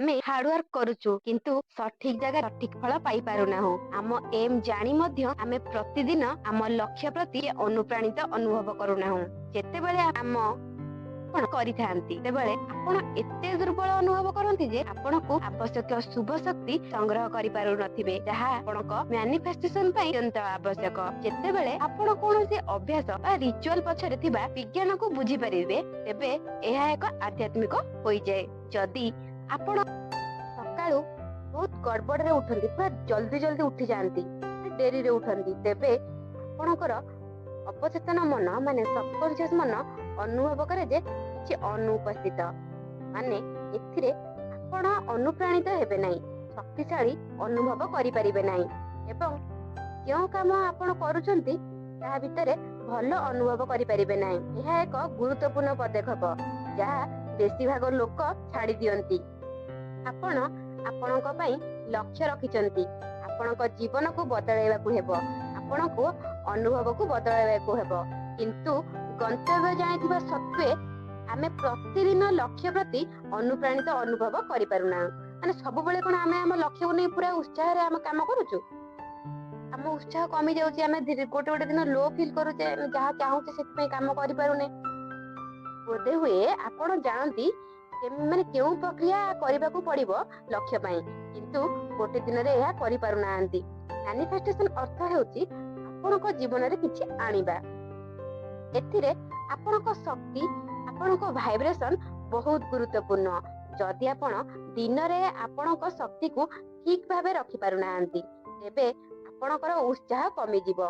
ଆମେ ହାର୍ଡୱାର୍କ କରୁଛୁ କିନ୍ତୁ ସଠିକ ଜାଗା ସଠିକ ଫଳ ପାଇପାରୁନାହୁଁ। ଆମ ଏମ୍ ଜାଣି ମଧ୍ୟ ଆମେ ପ୍ରତିଦିନ ଆମ ଲକ୍ଷ୍ୟ ପ୍ରତି ଅନୁପ୍ରାଣିତ ଅନୁଭବ କରୁନାହୁଁ। ଯେତେବେଳେ ଆମ ଆପଣ କରିଥାନ୍ତି ସେତେବେଳେ ଆପଣ ଏତେ ଦୁର୍ବଳ ଅନୁଭବ କରନ୍ତି ଯେ ଆପଣଙ୍କୁ ଆବଶ୍ୟକ ଶୁଭ ଶକ୍ତି ସଂଗ୍ରହ କରିପାରୁନଥିବେ, ଯାହା ଆପଣଙ୍କ ମ୍ୟାନିଫେଷ୍ଟେସନ ପାଇଁ ଅତ୍ୟନ୍ତ ଆବଶ୍ୟକ। ଯେତେବେଳେ ଆପଣ କୌଣସି ଅଭ୍ୟାସ ବା ରିଚୁଆଲ ପଛରେ ଥିବା ବିଜ୍ଞାନକୁ ବୁଝିପାରିବେ, ତେବେ ଏହା ଏକ ଆଧ୍ୟାତ୍ମିକ ହୋଇଯାଏ। ଯଦି ଆପଣ ସକାଳୁ ବହୁତ ଗଡବଡରେ ଉଠନ୍ତି, ପୁରା ଜଲ୍ଦି ଜଲ୍ଦି ଉଠି ଯାଆନ୍ତି, ଡେରିରେ ଉଠନ୍ତି, ତେବେ ଆପଣଙ୍କର ଅବଚେତନ ମନ ମାନେ ସବକନସିୟସ ମନ ଅନୁଭବ କରେ ଯେ କିଛି ଅନୁପସ୍ଥିତ, ମାନେ ଏଥିରେ ଆପଣ ଅନୁପ୍ରାଣିତ ହେବେ ନାହିଁ, ଶକ୍ତିଶାଳୀ ଅନୁଭବ କରିପାରିବେ ନାହିଁ ଏବଂ ଯେଉଁ କାମ ଆପଣ କରୁଛନ୍ତି ତାହା ଭିତରେ ଭଲ ଅନୁଭବ କରିପାରିବେ ନାହିଁ। ଏହା ଏକ ଗୁରୁତ୍ୱପୂର୍ଣ୍ଣ ପଦକ୍ଷେପ ଯାହା ବେଶୀ ଭାଗ ଲୋକ ଛାଡି ଦିଅନ୍ତି। ଆପଣ ଆପଣଙ୍କ ପାଇଁ ଲକ୍ଷ୍ୟ ରଖିଛନ୍ତି, ଆପଣଙ୍କ ଜୀବନକୁ ବଦଳାଇବାକୁ ହେବ, ଆପଣଙ୍କୁ ଅନୁଭବକୁ ବଦଳାଇବାକୁ ହେବ, କିନ୍ତୁ ଗନ୍ତବ୍ୟ ଜାଣିଥିବା ସତ୍ତ୍ୱେ ଆମେ ପ୍ରତିଦିନ ଲକ୍ଷ୍ୟ ପ୍ରତି ଅନୁପ୍ରାଣିତ ଅନୁଭବ କରିପାରୁନାହୁଁ। ମାନେ ସବୁବେଳେ କଣ ଆମେ ଆମ ଲକ୍ଷ୍ୟକୁ ନେଇ ପୁରା ଉତ୍ସାହରେ ଆମେ କାମ କରୁଛୁ? ଆମ ଉତ୍ସାହ କମି ଯାଉଛି, ଆମେ ଗୋଟେ ଦିନ ଲୋ ଫିଲ୍ କରୁଛେ, ଯାହା ଚାହୁଁଛେ ସେଥିପାଇଁ କାମ କରିପାରୁନେ। ବୋଧେ ହୁଏ ଆପଣ ଜାଣନ୍ତି ମାନେ କେଉଁ ପ୍ରକ୍ରିୟା କରିବାକୁ ପଡିବ ଲକ୍ଷ୍ୟ ପାଇଁ, କିନ୍ତୁ ଗୋଟେ ଦିନରେ ଏହା କରିପାରୁନାହାନ୍ତି। ମ୍ୟାନିଫେଷ୍ଟେସନ ଅର୍ଥ ହେଉଛି ଆପଣଙ୍କ ଜୀବନରେ କିଛି ଆଣିବା। ଏଥିରେ ଆପଣଙ୍କ ଶକ୍ତି, ଆପଣଙ୍କ ଭାଇବ୍ରେସନ ବହୁତ ଗୁରୁତ୍ୱପୂର୍ଣ୍ଣ। ଯଦି ଆପଣ ଦିନରେ ଆପଣଙ୍କ ଶକ୍ତିକୁ ଠିକ ଭାବେ ରଖିପାରୁନାହାନ୍ତି, ତେବେ ଆପଣଙ୍କର ଉତ୍ସାହ କମିଯିବ,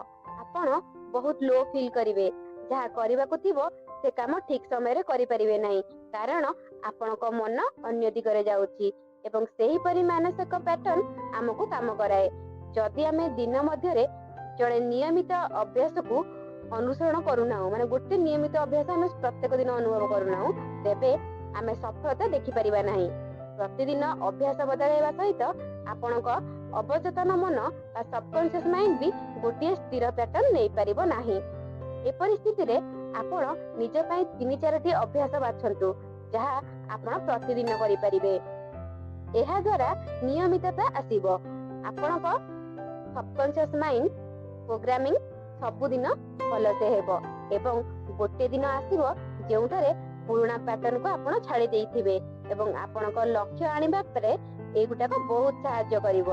ଆପଣ ବହୁତ ଲୋ ଫିଲ୍ କରିବେ, ଯାହା କରିବାକୁ ଥିବ ସେ କାମ ଠିକ ସମୟରେ କରିପାରିବେ ନାହିଁ, କାରଣ ଆପଣଙ୍କ ମନ ଅନ୍ୟ ଦିଗରେ ଯାଉଛି ଏବଂ ସେହିପରି ମାନସିକ ପ୍ୟାଟର୍ନ ଆମକୁ କାମ କରାଏ। ଯଦି ଆମେ ଦିନ ମଧ୍ୟରେ ଜଣେ ନିୟମିତ ଅଭ୍ୟାସକୁ ଅନୁସରଣ କରୁନାହୁଁ, ମାନେ ଗୋଟେ ନିୟମିତ ଅଭ୍ୟାସ ଆମେ ପ୍ରତ୍ୟେକ ଦିନ ଅନୁଭବ କରୁନାହୁଁ, ତେବେ ଆମେ ସଫଳତା ଦେଖିପାରିବା ନାହିଁ। ପ୍ରତିଦିନ ଅଭ୍ୟାସ ବଦଳାଇବା ସହିତ ଆପଣଙ୍କ ଅବଚେତନ ମନ ବା ସବକନସିୟସ ମାଇଣ୍ଡ ବି ଗୋଟିଏ ସ୍ଥିର ପ୍ୟାଟର୍ନ ନେଇପାରିବ ନାହିଁ। ଏପରି ସ୍ଥିତିରେ ଆପଣ ନିଜ ପାଇଁ 3-4ଟି ଅଭ୍ୟାସ ବାଛନ୍ତୁ, ଯାହା ଆପଣ ପ୍ରତିଦିନ କରିପାରିବେ। ଏହା ଦ୍ୱାରା ନିୟମିତତା ଆସିବ, ଆପଣଙ୍କ ସବକନସିୟସ ମାଇଣ୍ଡ ପ୍ରୋଗ୍ରାମିଂ ସବୁଦିନ ଭଲସେ ହେବ ଏବଂ ଗୋଟେ ଦିନ ଆସିବ ଯେଉଁଠାରେ ପୁରୁଣା ପ୍ୟାଟର୍ନକୁ ଆପଣ ଛାଡି ଦେଇଥିବେ ଏବଂ ଆପଣଙ୍କ ଲକ୍ଷ୍ୟ ଆଣିବା ପରେ ଏଇଗୁଟାକ ବହୁତ ସାହାଯ୍ୟ କରିବ।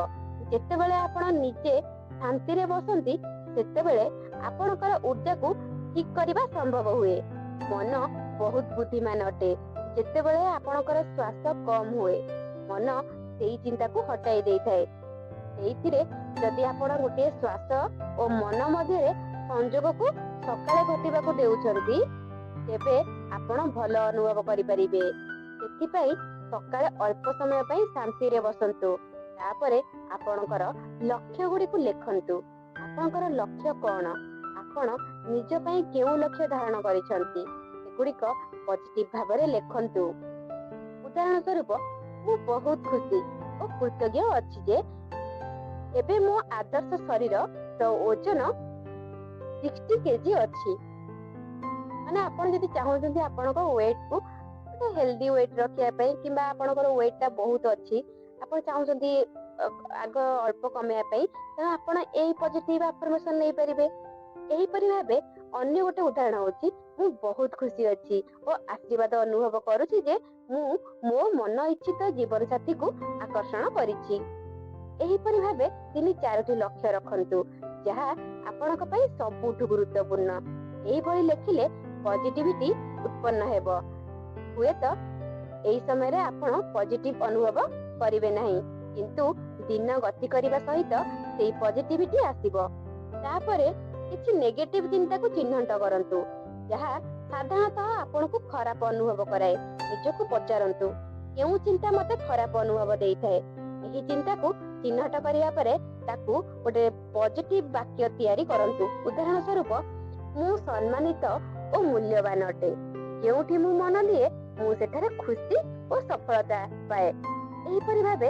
ଯେତେବେଳେ ଆପଣ ନିଜେ ଶାନ୍ତିରେ ବସନ୍ତି, ସେତେବେଳେ ଆପଣଙ୍କର ଊର୍ଜାକୁ ଠିକ କରିବା ସମ୍ଭବ ହୁଏ। ମନ ବହୁତ ବୁଦ୍ଧିମାନ ଅଟେ। ଯେତେବେଳେ ଆପଣଙ୍କର ଶ୍ୱାସ କମ ହୁଏ, ମନ ସେଇ ଚିନ୍ତାକୁ ହଟାଇ ଦେଇଥାଏ। ସେଇଥିରେ ଯଦି ଆପଣ ଗୋଟିଏ ଶ୍ୱାସ ଓ ମନ ମଧ୍ୟରେ ସଂଯୋଗକୁ ସକାଳେ ଘଟିବାକୁ ଦେଉଛନ୍ତି, ତେବେ ଆପଣ ଭଲ ଅନୁଭବ କରିପାରିବେ। ସେଥିପାଇଁ ସକାଳେ ଅଳ୍ପ ସମୟ ପାଇଁ ଶାନ୍ତିରେ ବସନ୍ତୁ, ତାପରେ ଆପଣଙ୍କର ଲକ୍ଷ୍ୟ ଗୁଡିକୁ ଲେଖନ୍ତୁ। ଆପଣଙ୍କର ଲକ୍ଷ୍ୟ କଣ? ଆପଣ ନିଜ ପାଇଁ କେଉଁ ଲକ୍ଷ୍ୟ ଧାରଣ କରିଛନ୍ତି, ସେଗୁଡିକ ପଜିଟିଭ ଭାବରେ ଲେଖନ୍ତୁ। ଉଦାହରଣ ସ୍ୱରୂପ, ମୁଁ ବହୁତ ଖୁସି ଓ କୃତଜ୍ଞ ଅଛି ଯେ ଏବେ ମୋ ଆଦର୍ଶ ଶରୀରର ଓଜନ 60 କେଜି ଅଛି। ମାନେ ଆପଣ ଯଦି ଚାହୁଁଛନ୍ତି ଆପଣଙ୍କ ୱେଟକୁ ଗୋଟେ ହେଲ୍ଦି ୱେଟ ରଖିବା ପାଇଁ, କିମ୍ବା ଆପଣଙ୍କର ୱେଟ ଟା ବହୁତ ଅଛି, ଆପଣ ଚାହୁଁଛନ୍ତି ଆଗ ଅଳ୍ପ କମେଇବା ପାଇଁ, ତେଣୁ ଆପଣ ଏଇ ପଜିଟିଭ ଆଫର୍ମେସନ ନେଇପାରିବେ। ଏହିପରି ଭାବେ ଅନ୍ୟ ଗୋଟେ ଉଦାହରଣ ହଉଛି, ମୁଁ ବହୁତ ଖୁସି ଅଛି ଓ ଆଶୀର୍ବାଦ ଅନୁଭବ କରୁଛି ଯେ ମୁଁ ମୋ ମନ ଇଚ୍ଛିତ ଜୀବନ ସାଥୀକୁ ଆକର୍ଷଣ କରିଛି। ଏହିପରି ଭାବେ 3-4ଟି ଲକ୍ଷ୍ୟ ରଖନ୍ତୁ, ଯାହା ଆପଣଙ୍କ ପାଇଁ ସବୁଠୁ ଗୁରୁତ୍ୱପୂର୍ଣ୍ଣ। ଏହିଭଳି ଲେଖିଲେ ପଜିଟିଭିଟି ଉତ୍ପନ୍ନ ହେବ। ହୁଏତ ଏହି ସମୟରେ ଆପଣ ପଜିଟିଭ ଅନୁଭବ କରିବେ ନାହିଁ, କିନ୍ତୁ ଦିନ ଗତି କରିବା ସହିତ ସେଇ ପଜିଟିଭିଟି ଆସିବ। ତାପରେ କିଛି ନେଗେଟିଭ ଚିନ୍ତାକୁ ଚିହ୍ନଟ କରନ୍ତୁ, ଯାହା ସାଧାରଣତଃ ଆପଣଙ୍କୁ ଖରାପ ଅନୁଭବ କରାଏ। ନିଜକୁ ପଚାରନ୍ତୁ, କେଉଁ ଚିନ୍ତା ମତେ ଖରାପ ଅନୁଭବ ଦେଇଥାଏ? ଏହି ଚିନ୍ତାକୁ ଚିହ୍ନଟ କରିବା ପରେ ତାକୁ ଗୋଟେ ପଜିଟିଭ ବାକ୍ୟ ତିଆରି କରନ୍ତୁ। ଉଦାହରଣ ସ୍ୱରୂପ, ମୁଁ ସମ୍ମାନିତ ଓ ମୂଲ୍ୟବାନ ଅଟେ। ଯେଉଁଠି ମୁଁ ମନ ଦିଏ, ମୁଁ ସେଠାରେ ଖୁସି ଓ ସଫଳତା ପାଏ। ଏହିପରି ଭାବେ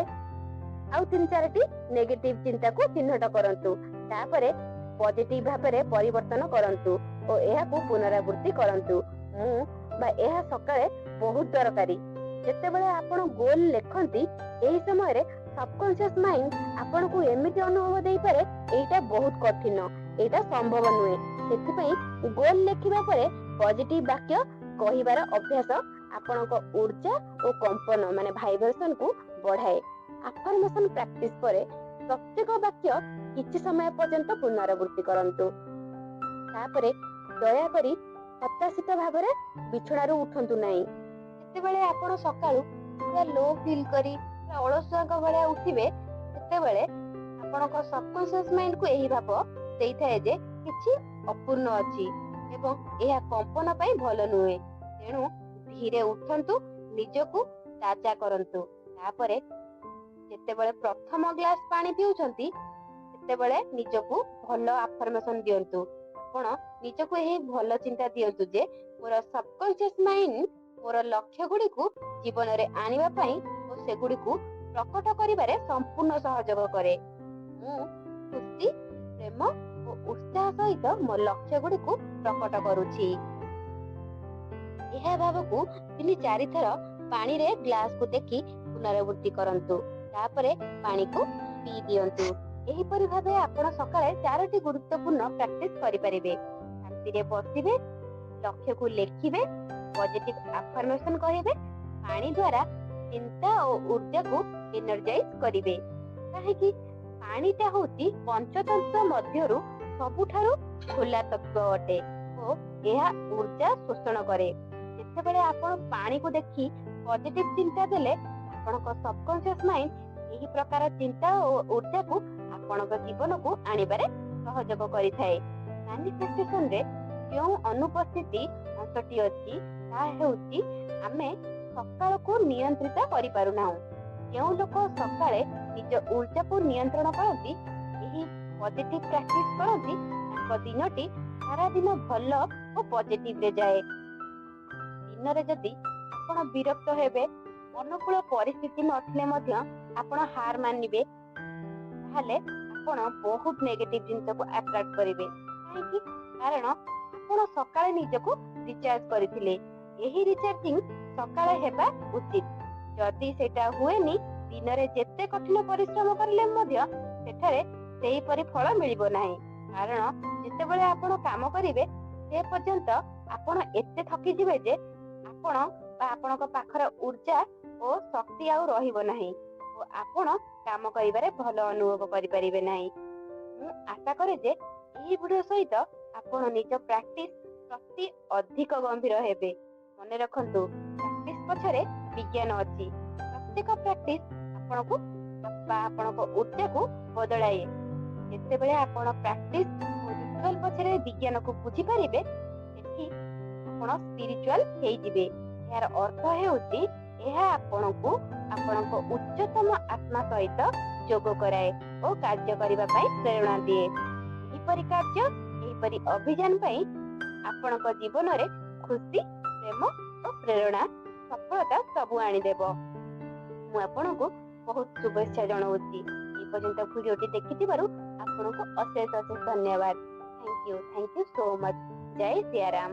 ଆଉ 3-4ଟି ନେଗେଟିଭ ଚିନ୍ତାକୁ ଚିହ୍ନଟ କରନ୍ତୁ, ତାପରେ ପଜିଟିଭ ଭାବରେ ପରିବର୍ତ୍ତନ କରନ୍ତୁ ଓ ଏହାକୁ ପୁନରାବୃତ୍ତି କରନ୍ତୁ। ମୁଁ ବା ଏହା ସକାଳେ ବହୁତ ଦରକାରୀ, ଯେତେବେଳେ ଆପଣ ଗୋଲ ଲେଖନ୍ତି ଏହି ସମୟରେ ସବକନସିୟସ୍ ମାଇଣ୍ଡ ଆପଣଙ୍କୁ ଏମିତି ଅନୁଭବ ଦେଇପାରେ ଏଇଟା ବହୁତ କଠିନ, ଏଇଟା ସମ୍ଭବ ନୁହେଁ। ସେଥିପାଇଁ ଗୋଲ ଲେଖିବା ପରେ ପଜିଟିଭ ବାକ୍ୟ କହିବାର ଅଭ୍ୟାସ ଆପଣଙ୍କ ଊର୍ଜା ଓ କମ୍ପନ ମାନେ ଭାଇବ୍ରେସନ କୁ ବଢାଏ। ଆଫର୍ମେସନ ପ୍ରାକ୍ଟିସ ପରେ ପ୍ରତ୍ୟେକ ବାକ୍ୟ କିଛି ସମୟ ପର୍ଯ୍ୟନ୍ତ ପୁନରାବୃତ୍ତି କରନ୍ତୁ। ତାପରେ ଦୟାକରି ହତାଶିତ ଭାବରେ ବିଛଣାରୁ ଉଠନ୍ତୁ ନାହିଁ। ଯେତେବେଳେ ଆପଣ ସକାଳୁ ପୁରା ଲୋ ଫିଲ୍ କରି ଅଳସୁଆଙ୍କ ଭଳିଆ ଉଠିବେ, ସେତେବେଳେ ଆପଣଙ୍କ ସବକନସିୟସ୍ ମାଇଣ୍ଡକୁ ଏହି ଭାବ ଦେଇଥାଏ ଯେ କିଛି ଅପୂର୍ଣ୍ଣ ଅଛି ଏବଂ ଏହା କମ୍ପନ ପାଇଁ ଭଲ ନୁହେଁ। ତେଣୁ ଧୀରେ ଉଠନ୍ତୁ, ନିଜକୁ ତାଜା କରନ୍ତୁ। ତାପରେ ଯେତେବେଳେ ପ୍ରଥମ ଗ୍ଲାସ ପାଣି ପିଉଛନ୍ତି, ସେତେବେଳେ ନିଜକୁ ଭଲ ଆଫର୍ମେସନ ଦିଅନ୍ତୁ। ଆପଣ ନିଜକୁ ଏହି ଭଲ ଚିନ୍ତା ଦିଅନ୍ତୁ ଯେ ମୋର ସବକନସିୟସ୍ ମାଇଣ୍ଡ ମୋର ଲକ୍ଷ୍ୟ ଗୁଡିକୁ ଜୀବନରେ ଆଣିବା ପାଇଁ ଓ ସେଗୁଡିକୁ ପ୍ରକଟ କରିବାରେ ସମ୍ପୂର୍ଣ୍ଣ ସହଯୋଗ କରେ। ମୁଁ ଖୁସି, ପ୍ରେମ ଓ ଉତ୍ସାହ ସହିତ ମୋ ଲକ୍ଷ୍ୟ ଗୁଡିକୁ ପ୍ରକଟ କରୁଛି। ଏହା ଭାବକୁ 3-4 ଥର ପାଣିରେ ଗ୍ଲାସକୁ ଦେଖି ପୁନରାବୃତ୍ତି କରନ୍ତୁ। ତାପରେ ପାଣିକୁ ପିଇ ଦିଅନ୍ତୁ। ଏହିପରି ଭାବେ ଆପଣ ସକାଳେ 4ଟି ଗୁରୁତ୍ୱପୂର୍ଣ୍ଣ ପ୍ରାକ୍ଟିସ କରିପାରିବେ। ଶାନ୍ତିରେ ବସିବେ, ଲକ୍ଷ୍ୟକୁ ଲେଖିବେ, ପଜିଟିଭ ଆଫର୍ମେସନ କହିବେ, ପାଣି ଦ୍ୱାରା ଚିନ୍ତା ଓ ଊର୍ଜାକୁ ଏନର୍ଜାଇଜ କରିବେ। କାହିଁକି? ପାଣିଟା ହେଉଛି ପଞ୍ଚତତ୍ତ୍ୱ ମଧ୍ୟରୁ ସବୁଠାରୁ ଖୋଲା ତତ୍ତ୍ୱ ଅଟେ ଓ ଏହା ଊର୍ଜା ଶୋଷଣ କରେ। ଯେତେବେଳେ ଆପଣ ପାଣିକୁ ଦେଖି ପଜିଟିଭ ଚିନ୍ତା ଦେଲେ, ଆପଣଙ୍କ ସବକନସିୟସ୍ ମାଇଣ୍ଡ ଏହି ପ୍ରକାର ଚିନ୍ତା ଓ ଊର୍ଜାକୁ ଆପଣଙ୍କ ଜୀବନକୁ ଆଣିବାରେ ସହଯୋଗ କରିଥାଏ। ମ୍ୟାନିଫେଷ୍ଟେସନରେ ଯେଉଁ ଅନୁପସ୍ଥିତି ଅଂଶଟି ଅଛି, ତାହା ହେଉଛି ଆମେ ସକାଳକୁ ନିୟନ୍ତ୍ରିତ କରିପାରୁନାହୁଁ। ଯେଉଁ ଲୋକ ସକାଳେ ନିଜ ଊର୍ଜାକୁ ନିୟନ୍ତ୍ରଣ କରନ୍ତି, ଏହି ପଜିଟିଭ ପ୍ରାକ୍ଟିସ କରନ୍ତି, ତାଙ୍କ ଦିନଟି ସାରାଦିନ ଭଲ ଓ ପଜିଟିଭରେ ଯାଏ। ଦିନରେ ଯଦି ଆପଣ ବିରକ୍ତ ହେବେ, ଅନୁକୂଳ ପରିସ୍ଥିତି ନଥିଲେ ମଧ୍ୟ ଆପଣ ହାର ମାନିବେ, ତାହେଲେ ଆପଣ ବହୁତ ନେଗେଟିଭ ଜିନିଷକୁ ଆଟ୍ରାକ୍ଟ କରିବେ। କାହିଁକି? କାରଣ ଆପଣ ସକାଳେ ନିଜକୁ ରିଚାର୍ଜ କରିଥିଲେ। ଏହି ରିଚାର୍ଜିଂ ସକାଳେ ହେବା ଉଚିତ। ଯଦି ସେଇଟା ହୁଏନି, ଦିନରେ ଯେତେ କଠିନ ପରିଶ୍ରମ କରିଲେ ମଧ୍ୟ ସେଠାରେ ସେହିପରି ଫଳ ମିଳିବ ନାହିଁ। କାରଣ ଯେତେବେଳେ ଆପଣ କାମ କରିବେ, ସେ ପର୍ଯ୍ୟନ୍ତ ଆପଣ ଏତେ ଥକିଯିବେ ଯେ ଆପଣ ବା ଆପଣଙ୍କ ପାଖରେ ଊର୍ଜା ଓ ଶକ୍ତି ଆଉ ରହିବ ନାହିଁ ଓ ଆପଣ କାମ କରିବାରେ ଭଲ ଅନୁଭବ କରିପାରିବେ ନାହିଁ। ମୁଁ ଆଶା କରେ ଯେ ଏହି ଭିଡିଓ ସହିତ ଆପଣ ନିଜ ପ୍ରାକ୍ଟିସ ପ୍ରତି ଅଧିକ ଗମ୍ଭୀର ହେବେ। ମନେ ରଖନ୍ତୁ, ପ୍ରାକ୍ଟିସ ପଛରେ ବିଜ୍ଞାନ ଅଛି। ପ୍ରତ୍ୟେକ ପ୍ରାକ୍ଟିସ ଆପଣଙ୍କୁ ବା ଆପଣଙ୍କ ଊର୍ଜାକୁ ବଦଳାଏ। ଯେତେବେଳେ ଆପଣ ପ୍ରାକ୍ଟିସ ଓ ରିଚୁଆଲ ପଛରେ ବିଜ୍ଞାନକୁ ବୁଝିପାରିବେ, ସେଠି ଆପଣ ସ୍ପିରିଚୁଆଲ ହେଇଯିବେ। ଏହାର ଅର୍ଥ ହେଉଛି ଏହା ଆପଣଙ୍କୁ ଆପଣଙ୍କ ଉଚ୍ଚତମ ଆତ୍ମା ସହିତ ଯୋଗ କରାଏ ଓ କାର୍ଯ୍ୟ କରିବା ପାଇଁ ପ୍ରେରଣା ଦିଏ। ଏହିପରି କାର୍ଯ୍ୟ, ଏହିପରି ଅଭିଯାନ ପାଇଁ ଆପଣଙ୍କ ଜୀବନରେ ଖୁସି, ପ୍ରେମ ଓ ପ୍ରେରଣା, ସଫଳତା ସବୁ ଆଣିଦେବ। ମୁଁ ଆପଣଙ୍କୁ ବହୁତ ଶୁଭେଚ୍ଛା ଜଣାଉଛି। ଏ ପର୍ଯ୍ୟନ୍ତ ଭିଡିଓଟି ଦେଖିଥିବାରୁ ଆପଣଙ୍କୁ ଅଶେଷ ଅଶେଷ ଧନ୍ୟବାଦ। Thank you so much. ଜୟ ସିୟାରାମ।